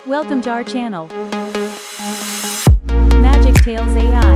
Welcome to our channel. Magic Tales AI.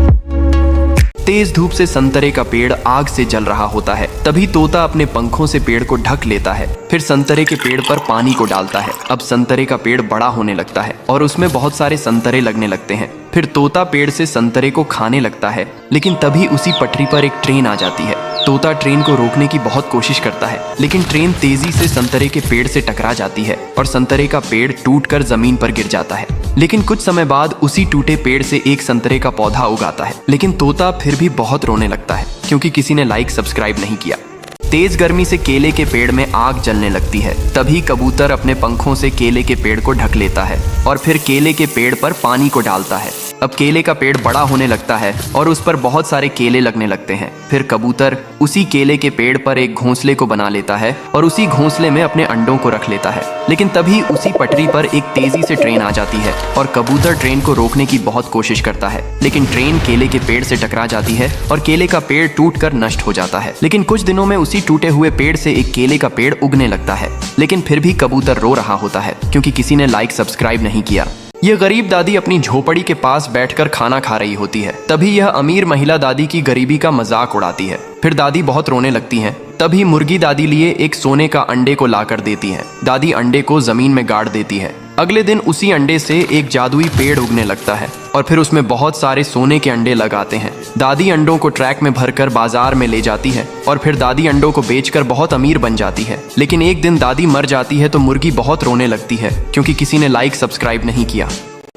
तेज धूप से संतरे का पेड़ आग से जल रहा होता है। तभी तोता अपने पंखों से पेड़ को ढक लेता है, फिर संतरे के पेड़ पर पानी को डालता है। अब संतरे का पेड़ बड़ा होने लगता है और उसमें बहुत सारे संतरे लगने लगते हैं। फिर तोता पेड़ से संतरे को खाने लगता है, लेकिन तभी उसी पटरी पर एक ट्रेन आ जाती है। तोता ट्रेन को रोकने की बहुत कोशिश करता है, लेकिन ट्रेन तेजी से संतरे के पेड़ से टकरा जाती है और संतरे का पेड़ टूटकर जमीन पर गिर जाता है। लेकिन कुछ समय बाद उसी टूटे पेड़ से एक संतरे का पौधा उगाता है। लेकिन तोता फिर भी बहुत रोने लगता है, क्योंकि किसी ने लाइक सब्सक्राइब नहीं किया। तेज गर्मी से केले के पेड़ में आग जलने लगती है। तभी कबूतर अपने पंखों से केले के पेड़ को ढक लेता है और फिर केले के पेड़ पर पानी को डालता है। अब केले का पेड़ बड़ा होने लगता है और उस पर बहुत सारे केले लगने लगते हैं। फिर कबूतर उसी केले के पेड़ पर एक घोंसले को बना लेता है और उसी घोंसले में अपने अंडों को रख लेता है। लेकिन तभी उसी पटरी पर एक तेजी से ट्रेन आ जाती है और कबूतर ट्रेन को रोकने की बहुत कोशिश करता है, लेकिन ट्रेन केले के पेड़ से टकरा जाती है और केले का पेड़ टूटकर नष्ट हो जाता है। लेकिन कुछ दिनों में उसी टूटे हुए पेड़ से एक केले का पेड़ उगने लगता है। लेकिन फिर भी कबूतर रो रहा होता है, क्योंकि किसी ने लाइक सब्सक्राइब नहीं किया। यह गरीब दादी अपनी झोपड़ी के पास बैठकर खाना खा रही होती है। तभी यह अमीर महिला दादी की गरीबी का मजाक उड़ाती है। फिर दादी बहुत रोने लगती हैं। तभी मुर्गी दादी लिए एक सोने का अंडे को लाकर देती है। दादी अंडे को जमीन में गाड़ देती है। अगले दिन उसी अंडे से एक जादुई पेड़ उगने लगता है और फिर उसमें बहुत सारे सोने के अंडे लगाते हैं। दादी अंडों को ट्रैक में भरकर बाजार में ले जाती है और फिर दादी अंडों को बेचकर बहुत अमीर बन जाती है। लेकिन एक दिन दादी मर जाती है तो मुर्गी बहुत रोने लगती है, क्योंकि किसी ने लाइक सब्सक्राइब नहीं किया।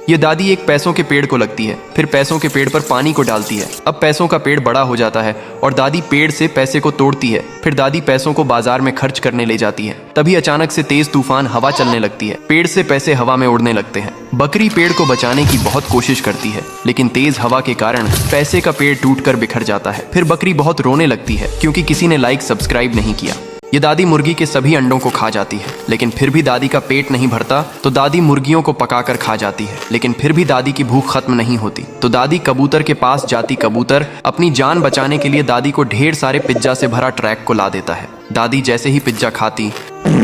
ये दादी एक पैसों के पेड़ को लगती है, फिर पैसों के पेड़ पर पानी को डालती है। अब पैसों का पेड़ बड़ा हो जाता है और दादी पेड़ से पैसे को तोड़ती है। फिर दादी पैसों को बाजार में खर्च करने ले जाती है। तभी अचानक से तेज तूफान हवा चलने लगती है। पेड़ से पैसे हवा में उड़ने लगते हैं। बकरी पेड़ को बचाने की बहुत कोशिश करती है, लेकिन तेज हवा के कारण पैसे का पेड़ टूटकर बिखर जाता है। फिर बकरी बहुत रोने लगती है, क्योंकि किसी ने लाइक सब्सक्राइब नहीं किया। ये दादी मुर्गी के सभी अंडों को खा जाती है, लेकिन फिर भी दादी का पेट नहीं भरता तो दादी मुर्गियों को पकाकर खा जाती है। लेकिन फिर भी दादी की भूख खत्म नहीं होती तो दादी कबूतर के पास जाती। कबूतर अपनी जान बचाने के लिए दादी को ढेर सारे पिज्जा से भरा ट्रैक को ला देता है। दादी जैसे ही पिज्जा खाती,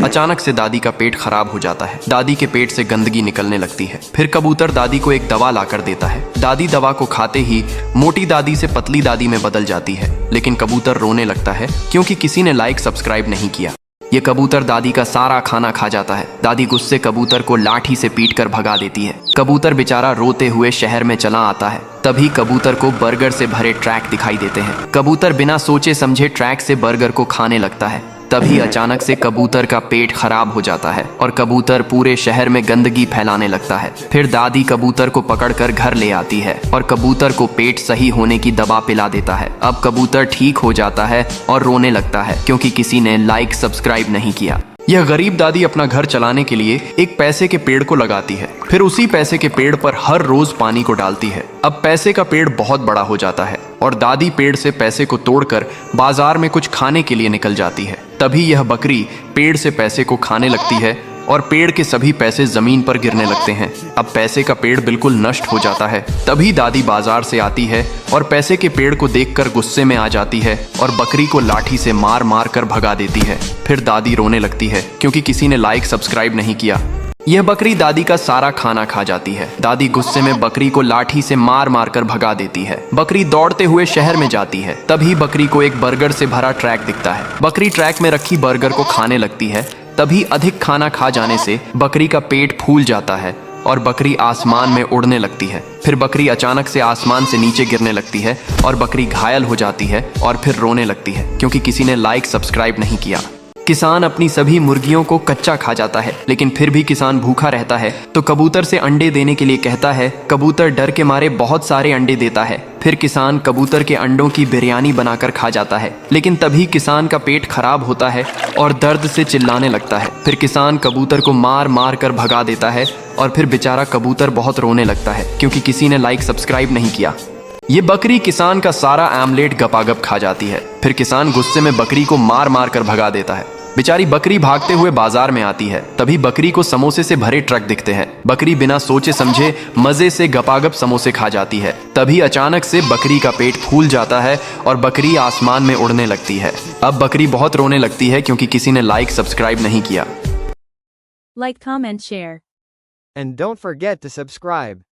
अचानक से दादी का पेट खराब हो जाता है। दादी के पेट से गंदगी निकलने लगती है। फिर कबूतर दादी को एक दवा लाकर देता है। दादी दवा को खाते ही मोटी दादी से पतली दादी में बदल जाती है। लेकिन कबूतर रोने लगता है, क्योंकि किसी ने लाइक सब्सक्राइब नहीं किया। ये कबूतर दादी का सारा खाना खा जाता है। दादी गुस्से कबूतर को लाठी से पीटकर भगा देती है। कबूतर बेचारा रोते हुए शहर में चला आता है। तभी कबूतर को बर्गर से भरे ट्रैक दिखाई देते हैं। कबूतर बिना सोचे समझे ट्रैक से बर्गर को खाने लगता है। तभी अचानक से कबूतर का पेट खराब हो जाता है और कबूतर पूरे शहर में गंदगी फैलाने लगता है। फिर दादी कबूतर को पकड़कर घर ले आती है और कबूतर को पेट सही होने की दवा पिला देता है। अब कबूतर ठीक हो जाता है और रोने लगता है, क्योंकि किसी ने लाइक सब्सक्राइब नहीं किया। यह गरीब दादी अपना घर चलाने के लिए एक पैसे के पेड़ को लगाती है। फिर उसी पैसे के पेड़ पर हर रोज पानी को डालती है। अब पैसे का पेड़ बहुत बड़ा हो जाता है और दादी पेड़ से पैसे को तोड़कर बाजार में कुछ खाने के लिए निकल जाती है। तभी यह बकरी पेड़ से पैसे को खाने लगती है और पेड़ के सभी पैसे जमीन पर गिरने लगते हैं। अब पैसे का पेड़ बिल्कुल नष्ट हो जाता है। तभी दादी बाजार से आती है और पैसे के पेड़ को देखकर गुस्से में आ जाती है और बकरी को लाठी से मार मार कर भगा देती है। फिर दादी रोने लगती है, क्योंकि किसी ने लाइक सब्सक्राइब नहीं किया। यह बकरी दादी का सारा खाना खा जाती है। दादी गुस्से में बकरी को लाठी से मार मार कर भगा देती है। बकरी दौड़ते हुए शहर में जाती है। तभी बकरी को एक बर्गर से भरा ट्रैक दिखता है। बकरी ट्रैक में रखी बर्गर को खाने लगती है। तभी अधिक खाना खा जाने से बकरी का पेट फूल जाता है और बकरी आसमान में उड़ने लगती है। फिर बकरी अचानक से आसमान से नीचे गिरने लगती है और बकरी घायल हो जाती है और फिर रोने लगती है, क्योंकि किसी ने लाइक सब्सक्राइब नहीं किया। किसान अपनी सभी मुर्गियों को कच्चा खा जाता है, लेकिन फिर भी किसान भूखा रहता है तो कबूतर से अंडे देने के लिए कहता है। कबूतर डर के मारे बहुत सारे अंडे देता है। फिर किसान कबूतर के अंडों की बिरयानी बनाकर खा जाता है। लेकिन तभी किसान का पेट खराब होता है और दर्द से चिल्लाने लगता है। फिर किसान कबूतर को मार मार कर भगा देता है और फिर बेचारा कबूतर बहुत रोने लगता है, क्योंकि किसी ने लाइक सब्सक्राइब नहीं किया। ये बकरी किसान का सारा आमलेट गपागप खा जाती है। फिर किसान गुस्से में बकरी को मार मार कर भगा देता है। बेचारी बकरी भागते हुए बाजार में आती है। तभी बकरी को समोसे से भरे ट्रक दिखते हैं। बकरी बिना सोचे समझे मजे से गपागप समोसे खा जाती है। तभी अचानक से बकरी का पेट फूल जाता है और बकरी आसमान में उड़ने लगती है। अब बकरी बहुत रोने लगती है, क्योंकि किसी ने लाइक सब्सक्राइब नहीं किया। Like, comment, share. And don't forget to subscribe.